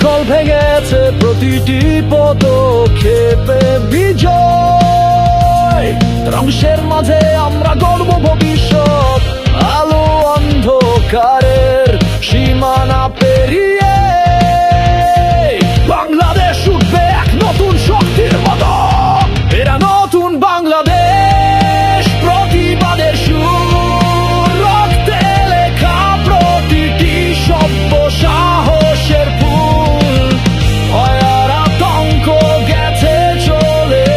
শিকল ভেঙেছে প্রতিটি পদক্ষেপে বিজয়। ধ্বংসের মাঝে আমরা গড়ব ভবিষ্যৎ, আলো অন্ধকারের সীমানা পেরিয়ে। বাংলাদেশ উঠবে এক নতুন শক্তির মতো, এরা নতুন বাংলাদেশ, প্রতিবাদের সুর, রক্তে লেখা প্রতিটি শব্দ সাহসের ফুল। ভয়ার আতঙ্ক গেছে চলে,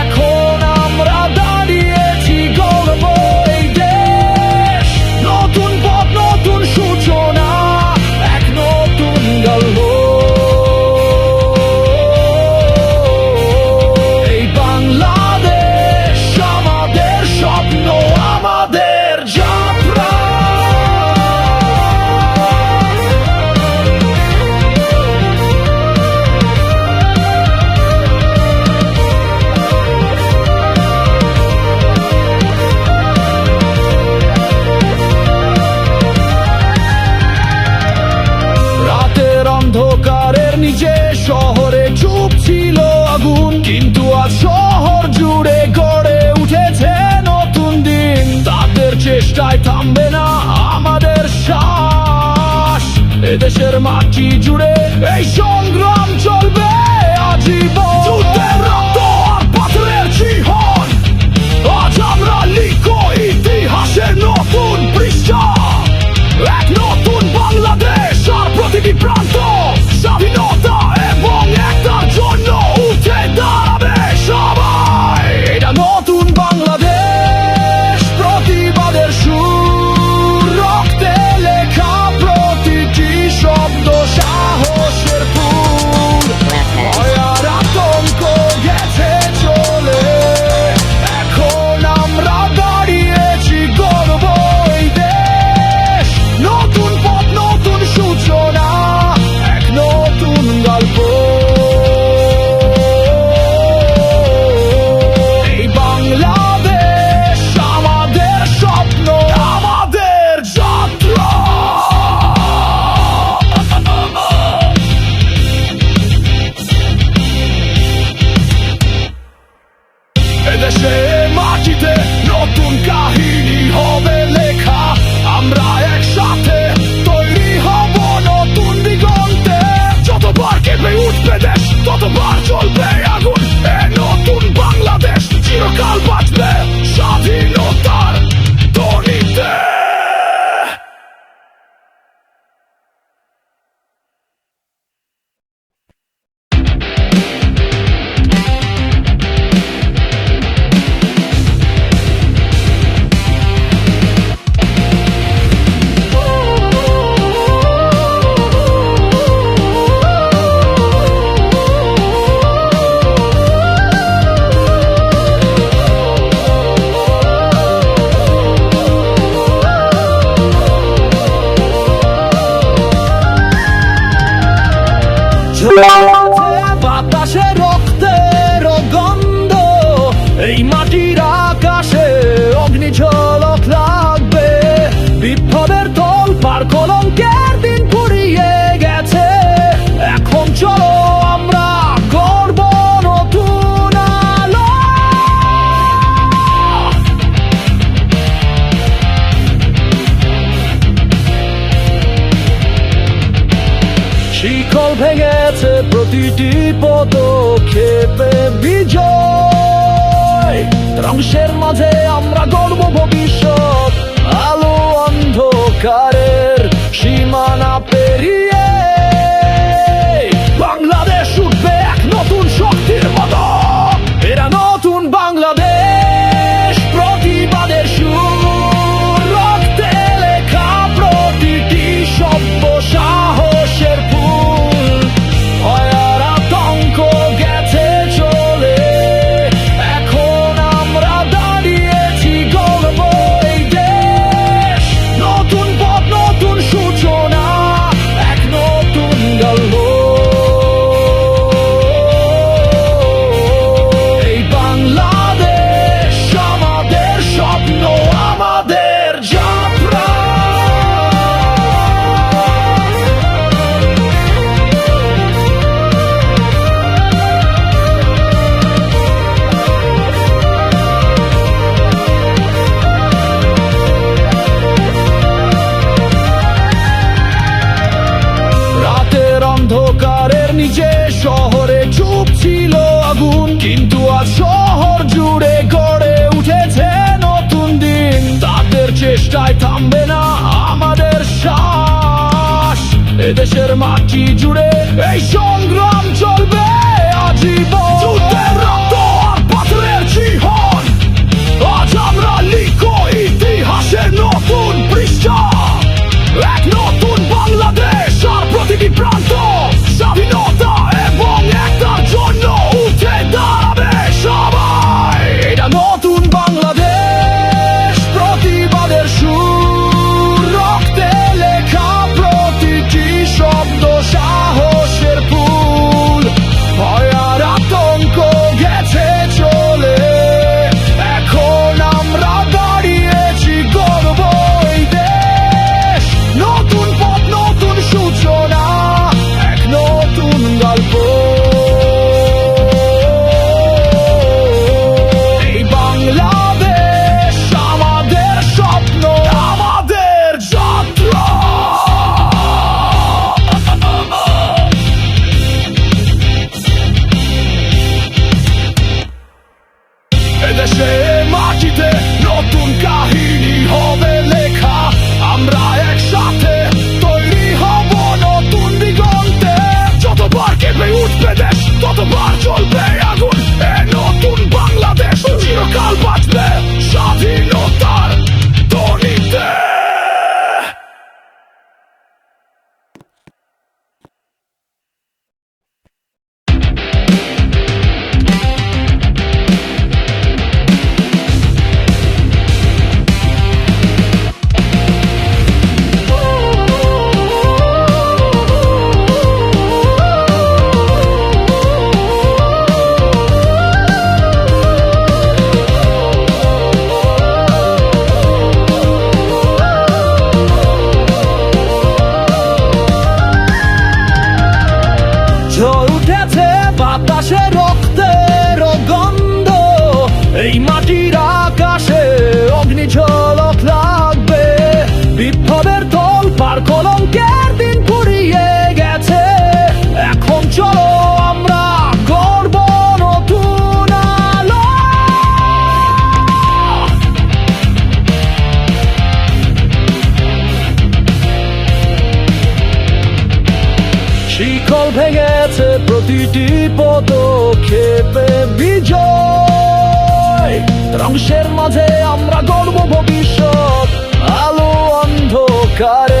এখন আমরা দাঁড়িয়েছি গর্ব এই দেশ। নতুন পথ, নতুন সূচনা, এক নতুন গল্প। এই বাংলাদেশ আমাদের স্বপ্ন, আমাদের যাত্রা। রাতের অন্ধকারের নিচে শহরে চুপ ছিল আগুন, কিন্তু আজ শহর জুড়ে গড়ে উঠেছে নতুন দিন। তাদের চেষ্টায় থামবে না আমাদের শ্বাস, এদেশের মাটি জুড়ে এই সংগ্রাম চলবে আজীবন। যুদ্ধের রক্ত আর পাথরের চিহ্ন, আজ আমরা লিখো ইতিহাসের নতুন পৃষ্ঠা। এক নতুন বাংলাদেশ আর প্রতিটি প্রান্ত স্বাধীনতা এবং একতার জন্য উঠে দাঁড়াবে সবাই। এটা নতুন বাংলাদেশ, প্রতিবাদের সুর, রক্তে লেখা প্রতিটি শব্দ সাহসের ফুল। ভয়ার আতঙ্ক গেছে চলে, এখন আমরা দাঁড়িয়েছি গর্ব এই দেশ। নতুন পথ, নতুন সূচনা, এক নতুন গল্প। এই বাংলাদেশ আমাদের স্বপ্ন, আমাদের যাত্রা। এদেশে মাটিতে নতুন কাহিনী হবে লেখা, আমরা একসাথে তৈরি হব নতুন দিগন্তে। যতবার কেঁপে উঠবে দেশ, ততবার চলবে আগুন। এ নতুন বাংলাদেশ চিরকাল বাঁচবে স্বাধীনতার ধ্বনিতে। বাতাসে রক্তের গন্ধ, এই মাটির আকাশে অগ্নিঝলক লাগবে। বিপ্লবের দল পার কলঙ্কের দিন ফুরিয়ে গেছে, এখন চলো আমরা গর্ব নতুন আলো। শিকল ভেঙেছে প্রতিটি পদক্ষেপে বিজয়। ধ্বংসের মাঝে আমরা গড়ব ভবিষ্যৎ, আলো অন্ধকারের সীমানা পেরিয়ে। বাংলাদেশ উঠবে এক নতুন শক্তির মতো, এরা নতুন বাংলাদেশ, প্রতিবাদের সুর, রক্তে লেখা প্রতিটি শব্দ সাহসের ফুল। ভয়ার আতঙ্ক গেছে চলে, এখন আমরা দাঁড়িয়েছি গর্ব এই দেশ। নতুন পথ, নতুন সূচনা, এক এদেশের মাটি জুড়ে এই সংগ্রাম চলবে আজীবন। যুদ্ধের রক্ত আর পাথরের চিহ্ন, আজ আমরা লিখো ইতিহাসের নতুন পৃষ্ঠা। এক নতুন বাংলাদেশ আর প্রতিটি প্রান্ত স্বাধীনতা এবং একতার জন্য উঠে দাঁড়াবে সবাই। এটা নতুন বাংলাদেশ, প্রতিবাদের সুর, রক্তে লেখা প্রতিটি শব্দ সাহসের ফুল। ভয় আর আতঙ্ক গেছে চলে, এখন আমরা দাঁড়িয়েছি গর্ব এই দেশ। নতুন পথ, নতুন সূচনা, এক নতুন গল্প। এই বাংলাদেশ আমাদের স্বপ্ন, আমাদের যাত্রা। এদেশে মাটিতে নতুন কাহিনী হবে লেখা, আমরা একসাথে তৈরি হব নতুন দিগন্তে। যতবার কেঁপে উঠবে দেশ, ততবার চলবে আগুন। এ নতুন বাংলাদেশ চিরকাল বাঁচবে স্বাধীনতার ধ্বনিতে। ঝড় উঠেছে বাতাসে, রক্তের গন্ধ। এই মাটির আকাশে অগ্নিঝলক লাগবে। বিপ্লবের তোল পার কলঙ্কের দিন ফুরিয়ে গেছে, এখন চলো আমরা গর্ব নতুন আলো। শিকল ভেঙেছে প্রতিটি পদক্ষেপে বিজয়। ধ্বংসের মাঝে আমরা গর্ব ভবিষ্যৎ, আলো অন্ধকারে